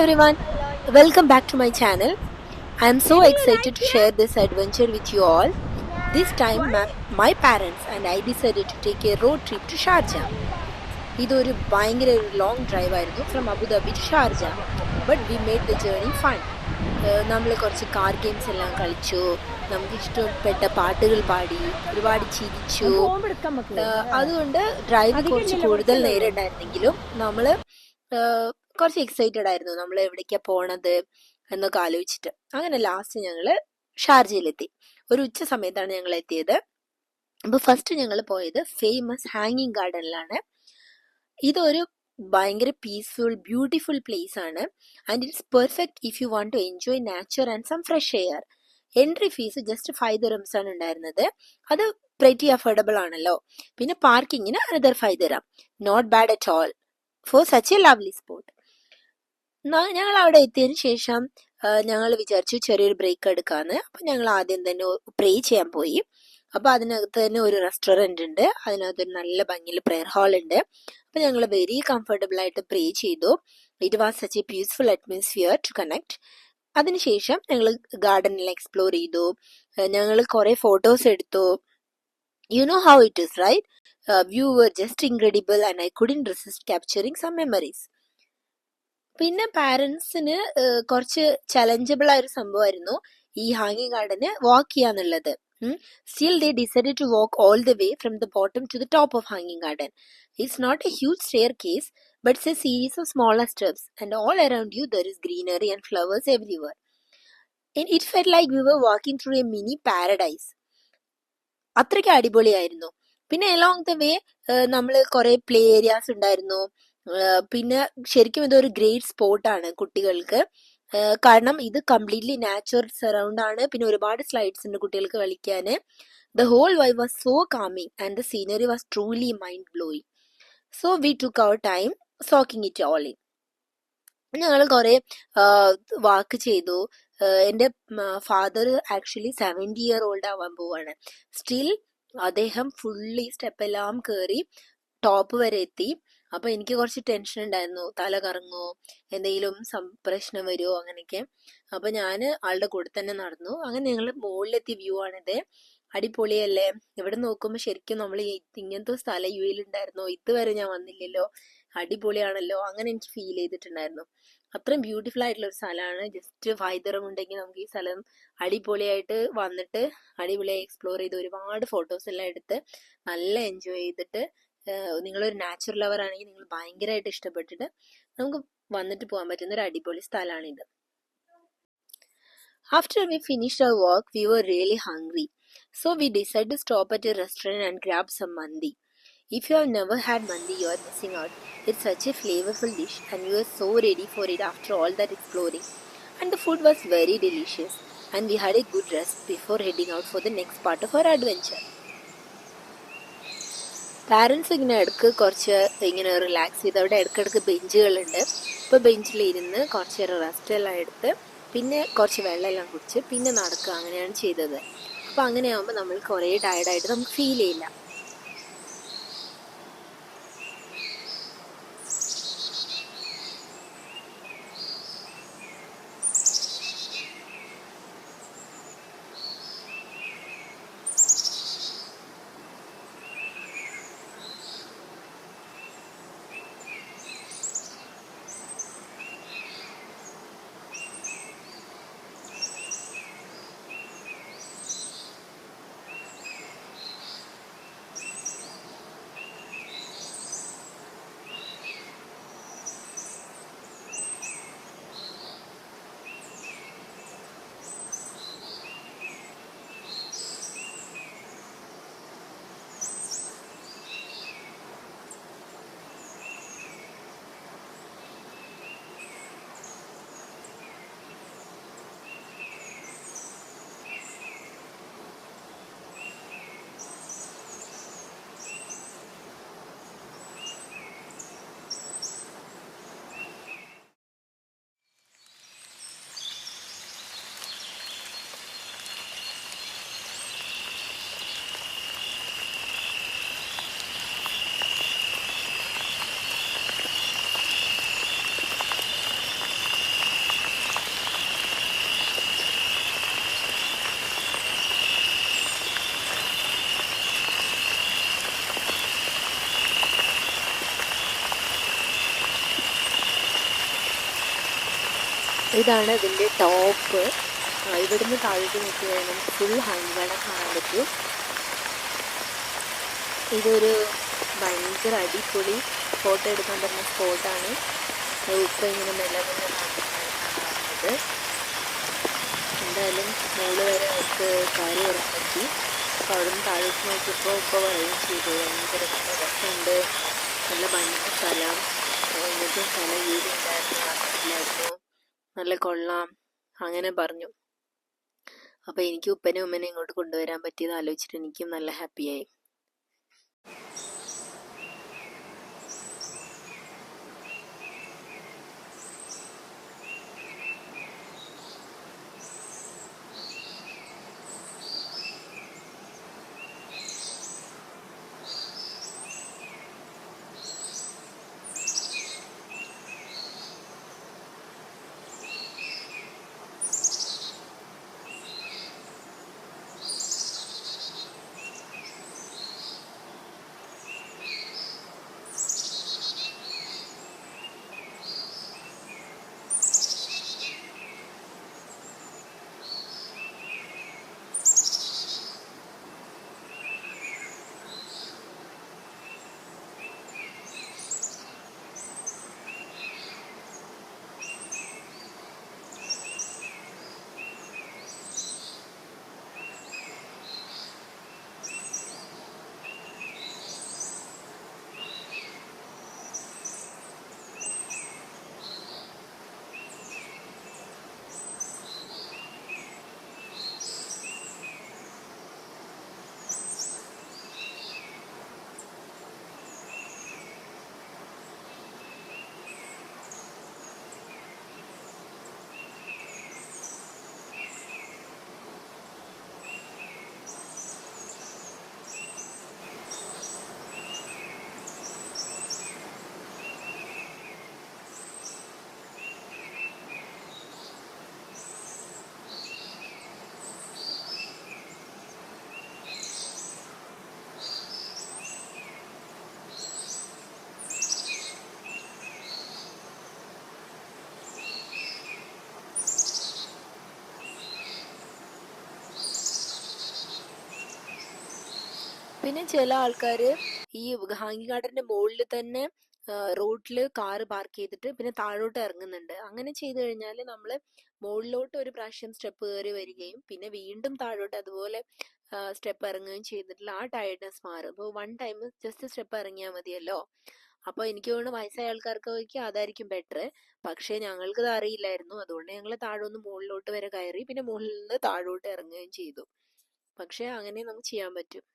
everyone, welcome back to my channel. I am so excited to share this adventure with you all. This time, my parents and I decided to take a road trip to Sharjah. ഇതൊരു ഭയങ്കര ഒരു long drive ആയിരുന്നു from Abu Dhabi to Sharjah. But we made the journey fun. നമ്മൾ കുറച്ച് car games എല്ലാം കളിച്ചു, നമുക്ക് ഇഷ്ടപ്പെട്ട പാട്ടുകൾ പാടി, ഒരുപാട് ചിരിച്ചു. അതുകൊണ്ട് ഡ്രൈവ് കുറച്ച് കൂടുതൽ നേരം ഉണ്ടായിരുന്നെങ്കിലും നമ്മൾ കുറച്ച് എക്സൈറ്റഡ് ആയിരുന്നു നമ്മൾ എവിടേക്കാ പോണത് എന്നൊക്കെ ആലോചിച്ചിട്ട്. അങ്ങനെ ലാസ്റ്റ് ഞങ്ങൾ ഷാർജയിലെത്തി. ഒരു ഉച്ച സമയത്താണ് ഞങ്ങൾ എത്തിയത്. അപ്പോൾ ഫസ്റ്റ് ഞങ്ങൾ പോയത് ഫേമസ് ഹാങ്ങിങ് ഗാർഡനിലാണ്. ഇതൊരു ഭയങ്കര പീസ്ഫുൾ ബ്യൂട്ടിഫുൾ പ്ലേസ് ആണ്. And it's perfect if you want to enjoy nature and some fresh air. Entry fees just 5 dirhams ആണ് ഉണ്ടായിരുന്നത്. അത് പ്രെറ്റി അഫോർഡബിൾ ആണല്ലോ. പിന്നെ പാർക്കിങ്ങിന് another 5 dirham. Not bad at all for such a lovely spot. ഞങ്ങൾ അവിടെ എത്തിയതിനു ശേഷം ഞങ്ങൾ വിചാരിച്ചു ചെറിയൊരു ബ്രേക്ക് എടുക്കാന്ന്. അപ്പൊ ഞങ്ങൾ ആദ്യം തന്നെ പ്രേ ചെയ്യാൻ പോയി. അപ്പൊ അതിനകത്ത് തന്നെ ഒരു റെസ്റ്റോറന്റ് ഉണ്ട്, അതിനകത്ത് ഒരു നല്ല ഭംഗിയിൽ പ്രെയർ ഹാൾ ഉണ്ട്. അപ്പൊ ഞങ്ങൾ വെരി കംഫർട്ടബിൾ ആയിട്ട് പ്രേ ചെയ്തു. It was such a peaceful atmosphere to connect. അതിനുശേഷം ഞങ്ങൾ ഗാർഡനിൽ എക്സ്പ്ലോർ ചെയ്തു. ഞങ്ങൾ കുറെ ഫോട്ടോസ് എടുത്തു. You know how it is right, view were just incredible and I couldn't resist capturing some memories. പിന്നെ പാരന്റ്സിന് കുറച്ച് ചലഞ്ചബിൾ ആയ ഒരു സംഭവമായിരുന്നു ഈ ഹാങ്ങിങ് ഗാർഡന് വാക്ക് ചെയ്യാന്നുള്ളത്. Still, they decided to walk all the way from the bottom to the top of Hanging Garden. It's not a huge staircase, but it's a series of smaller steps, and all around you there is greenery and flowers everywhere. And it felt like we were walking through a mini paradise. അത്രയ്ക്ക് അടിപൊളിയായിരുന്നു. പിന്നെ along the way നമ്മൾ കുറെ play areas ഉണ്ടായിരുന്നു. പിന്നെ ശരിക്കും ഇതൊരു great സ്പോട്ടാണ് കുട്ടികൾക്ക്. കാരണം ഇത് കംപ്ലീറ്റ്ലി നാച്ചുറൽ സറൗണ്ട് ആണ്. പിന്നെ ഒരുപാട് സ്ലൈഡ്സ് ഉണ്ട് കുട്ടികൾക്ക് കളിക്കാന്. The whole vibe was so calming and the scenery was truly mind blowing. So we took our time soaking it all in. ഞങ്ങൾ കുറെ വാക്ക് ചെയ്തു. എന്റെ ഫാദർ ആക്ച്വലി 70-year-old ആവാൻ പോവാണ്. സ്റ്റിൽ അദ്ദേഹം ഫുള്ളി സ്റ്റെപ്പ് എല്ലാം കയറി ടോപ്പ് വരെ എത്തി. അപ്പൊ എനിക്ക് കുറച്ച് ടെൻഷൻ ഉണ്ടായിരുന്നു, തല കറങ്ങോ, എന്തെങ്കിലും പ്രശ്നം വരുമോ അങ്ങനെയൊക്കെ. അപ്പൊ ഞാന് ആളുടെ കൂടെ തന്നെ നടന്നു. അങ്ങനെ ഞങ്ങൾ മുകളിലെത്തിയ വ്യൂ ആണിത്. അടിപൊളിയല്ലേ? ഇവിടെ നോക്കുമ്പോ ശരിക്കും നമ്മൾ ഇങ്ങനത്തെ സ്ഥലം യു എയിൽ ഉണ്ടായിരുന്നോ, ഇതുവരെ ഞാൻ വന്നില്ലല്ലോ, അടിപൊളിയാണല്ലോ, അങ്ങനെ എനിക്ക് ഫീൽ ചെയ്തിട്ടുണ്ടായിരുന്നു. അത്രയും ബ്യൂട്ടിഫുൾ ആയിട്ടുള്ള ഒരു സ്ഥലമാണ്. ജസ്റ്റ് 5 dirham ഉണ്ടെങ്കിൽ നമുക്ക് ഈ സ്ഥലം അടിപൊളിയായിട്ട് വന്നിട്ട് അടിപൊളിയായി എക്സ്പ്ലോർ ചെയ്ത് ഒരുപാട് ഫോട്ടോസ് എല്ലാം എടുത്ത് നല്ല എൻജോയ് ചെയ്തിട്ട്, നിങ്ങളൊരു നാച്ചുറൽ ലവർ ആണെങ്കിൽ നിങ്ങൾ ഭയങ്കരമായിട്ട് ഇഷ്ടപ്പെട്ടിട്ട് നമുക്ക് വന്നിട്ട് പോകാൻ പറ്റുന്ന ഒരു അടിപൊളി സ്ഥലമാണിത്. After we finished our walk, we were really hungry. So we decided to stop at a restaurant and grab some mandi. If you have never had mandi, you are missing out. It's such a flavorful dish and we were so ready for it after all that exploring. And the food was very delicious and we had a good rest before heading out for the next part of our adventure. Parents ഇങ്ങനെ ഇടയ്ക്ക് കുറച്ച് ഇങ്ങനെ relax ചെയ്ത് അവിടെ ഇടയ്ക്കിടയ്ക്ക് ബെഞ്ചുകളുണ്ട്. ഇപ്പോൾ ബെഞ്ചിലിരുന്ന് കുറച്ച് നേരം റെസ്റ്റ് എല്ലാം എടുത്ത് പിന്നെ കുറച്ച് വെള്ളം എല്ലാം കുടിച്ച് പിന്നെ നടക്കുക, അങ്ങനെയാണ് ചെയ്തത്. അപ്പോൾ അങ്ങനെയാകുമ്പോൾ നമ്മൾ കുറേ ടയർഡായിട്ട് നമുക്ക് ഫീൽ ചെയ്യില്ല. ഇതാണ് ഇതിൻ്റെ ടോപ്പ്. ഇവിടുന്ന് താഴോട്ട് നോക്കി കഴിഞ്ഞാൽ നമുക്ക് ഫുൾ ഹാങ് ഗാർഡൻ കാണാൻ പറ്റും. ഇതൊരു ഭയങ്കര അടിപൊളി ഫോട്ടോ എടുക്കാൻ പറ്റുന്ന സ്പോട്ടാണ്. ഉപ്പ് ഇങ്ങനെ മെല്ലെ കാണുന്നത്. എന്തായാലും മുകളിൽ വരെ നമുക്ക് കയറി വരാൻ പറ്റി. അപ്പോൾ അവിടെ നിന്ന് താഴോട്ട് നോക്കിയപ്പോൾ പറയുകയും ചെയ്തു ഭയങ്കര നല്ല രസമുണ്ട്, നല്ല ഭംഗിയുള്ള സ്ഥലം, ഇങ്ങനത്തെ സ്ഥലം വീട് ഉണ്ടായിരുന്നു, നല്ല കൊള്ളാം അങ്ങനെ പറഞ്ഞു. അപ്പോൾ എനിക്ക് ഉപ്പനെ ഉമ്മനെ ഇങ്ങോട്ട് കൊണ്ടുവരാൻ പറ്റിയത് ആലോചിച്ചിട്ട് എനിക്കും നല്ല ഹാപ്പിയായി. പിന്നെ ചില ആൾക്കാർ ഈ ഹാങ്ങിങ് ഗാർഡന്റെ മുകളിൽ തന്നെ റോഡിൽ കാറ് പാർക്ക് ചെയ്തിട്ട് പിന്നെ താഴോട്ട് ഇറങ്ങുന്നുണ്ട്. അങ്ങനെ ചെയ്തു കഴിഞ്ഞാൽ നമ്മൾ മുകളിലോട്ട് ഒരു പ്രാവശ്യം സ്റ്റെപ്പ് കയറി വരികയും പിന്നെ വീണ്ടും താഴോട്ട് അതുപോലെ സ്റ്റെപ്പ് ഇറങ്ങുകയും ചെയ്തിട്ടുള്ള ആ ടയർഡ്നെസ് മാറും. അപ്പോൾ വൺ ടൈം ജസ്റ്റ് സ്റ്റെപ്പ് ഇറങ്ങിയാൽ മതിയല്ലോ. അപ്പോൾ എനിക്ക് തോന്നുന്നു വയസ്സായ ആൾക്കാർക്ക് അതായിരിക്കും ബെറ്റർ. പക്ഷേ ഞങ്ങൾക്കത് അറിയില്ലായിരുന്നു, അതുകൊണ്ട് ഞങ്ങൾ താഴോന്ന് മുകളിലോട്ട് വരെ കയറി പിന്നെ മുകളിൽ നിന്ന് താഴോട്ട് ഇറങ്ങുകയും ചെയ്തു. പക്ഷേ അങ്ങനെ നമുക്ക് ചെയ്യാൻ പറ്റും.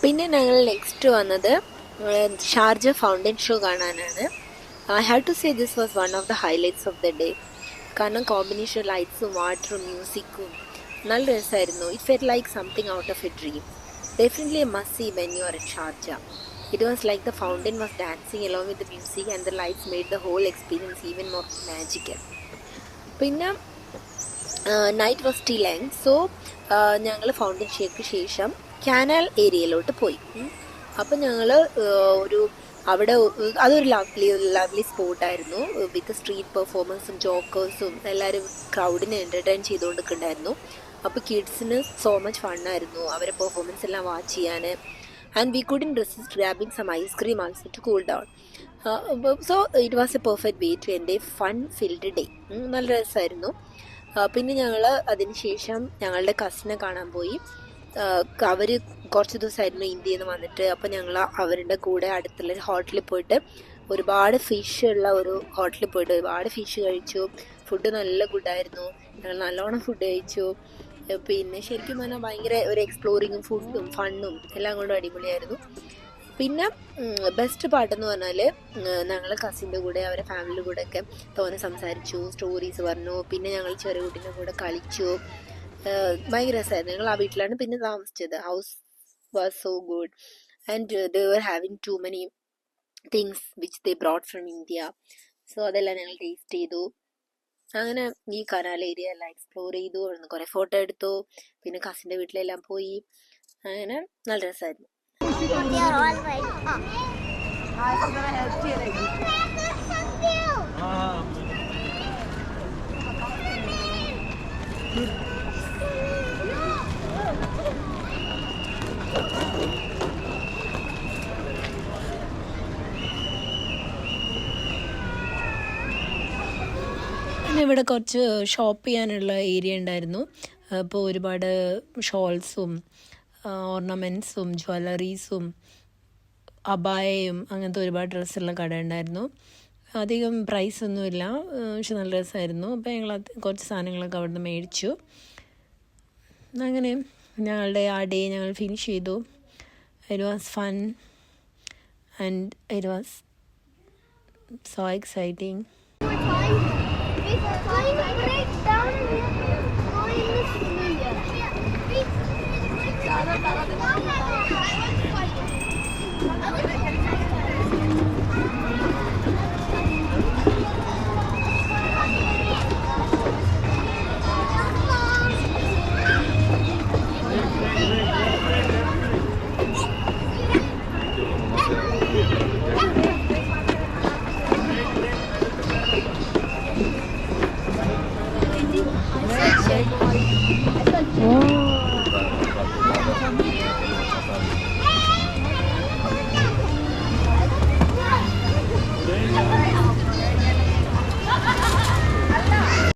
പിന്നെ ഞങ്ങൾ നെക്സ്റ്റ് വന്നത് ഷാർജ ഫൗണ്ടൻ ഷോ കാണാനാണ്. I have to say this was one of the highlights of the day. കാരണം കോമ്പിനേഷൻ ലൈറ്റ്സും വാട്ടറും മ്യൂസിക്കും നല്ല രസമായിരുന്നു. It felt like something out of a dream. Definitely a must see when you are in Sharjah. It was like the fountain was dancing along with the music and the lights made the whole experience even more magical. പിന്നെ night was still young. So ഞങ്ങൾ fountain shake ശേഷം canal ഏരിയയിലോട്ട് പോയി. അപ്പം ഞങ്ങൾ അവിടെ അതൊരു lovely സ്പോട്ടായിരുന്നു. വിത്ത് street പെർഫോമൻസും ജോക്കേഴ്സും എല്ലാവരും ക്രൗഡിനെ എൻ്റർടൈൻ ചെയ്തുകൊണ്ടിരിക്കുന്നുണ്ടായിരുന്നു. അപ്പോൾ കിഡ്സിന് സോ മച്ച് ഫണ്ണായിരുന്നു അവരെ പെർഫോമൻസ് എല്ലാം വാച്ച് ചെയ്യാൻ. And we couldn't resist grabbing some ice cream also to cool down. So it was a perfect way to end a fun filled day. നല്ല രസമായിരുന്നു. പിന്നെ ഞങ്ങൾ അതിനുശേഷം ഞങ്ങളുടെ കസിനെ കാണാൻ പോയി. അവർ കുറച്ച് ദിവസമായിരുന്നു ഇന്ത്യയിൽ നിന്ന് വന്നിട്ട്. അപ്പോൾ ഞങ്ങൾ അവരുടെ കൂടെ അടുത്തുള്ള ഹോട്ടലിൽ പോയിട്ട് ഒരുപാട് ഫിഷ് ഉള്ള ഒരു ഹോട്ടലിൽ പോയിട്ട് ഒരുപാട് ഫിഷ് കഴിച്ചു. ഫുഡ് നല്ല ഗുഡായിരുന്നു. ഞങ്ങൾ നല്ലോണം ഫുഡ് കഴിച്ചു. പിന്നെ ശരിക്കും പറഞ്ഞാൽ ഭയങ്കര ഒരു എക്സ്പ്ലോറിങ്ങും ഫുഡും ഫണ്ണും എല്ലാം കൊണ്ടും അടിപൊളിയായിരുന്നു. പിന്നെ ബെസ്റ്റ് പാട്ടെന്ന് പറഞ്ഞാൽ ഞങ്ങൾ കസിൻ്റെ കൂടെ അവരെ ഫാമിലിയുടെ കൂടെ ഒക്കെ തോനെ സംസാരിച്ചു, സ്റ്റോറീസ് പറഞ്ഞു. പിന്നെ ഞങ്ങൾ ചെറിയ കുട്ടീൻ്റെ കൂടെ കളിച്ചു. ഭയങ്കര രസമായിരുന്നു. ഞങ്ങൾ ആ വീട്ടിലാണ് പിന്നെ താമസിച്ചത്. House was so good and they were having too many things which they brought from India. So അതെല്ലാം ഞങ്ങൾ ടേസ്റ്റ് ചെയ്തു. അങ്ങനെ ഈ കനാൽ ഏരിയ എല്ലാം എക്സ്പ്ലോർ ചെയ്തു. കുറേ ഫോട്ടോ എടുത്തു. പിന്നെ കസിൻ്റെ വീട്ടിലെല്ലാം പോയി. അങ്ങനെ നല്ല രസമായിരുന്നു. പിന്നെ ഇവിടെ കുറച്ച് ഷോപ്പ് ചെയ്യാനുള്ള ഏരിയ ഉണ്ടായിരുന്നു. അപ്പോൾ ഒരുപാട് ഷോൾസും ഓർണമെൻറ്റ്സും ജ്വല്ലറീസും അബായയും അങ്ങനത്തെ ഒരുപാട് ഡ്രസ്സുള്ള കട ഉണ്ടായിരുന്നു. അധികം പ്രൈസൊന്നുമില്ല, പക്ഷെ നല്ല രസമായിരുന്നു. അപ്പോൾ ഞങ്ങൾ കുറച്ച് സാധനങ്ങളൊക്കെ അവിടെ നിന്ന് മേടിച്ചു. അങ്ങനെ ഞങ്ങളുടെ ആ ഡേ ഞങ്ങൾ ഫിനിഷ് ചെയ്തു. It was fun and it was so exciting.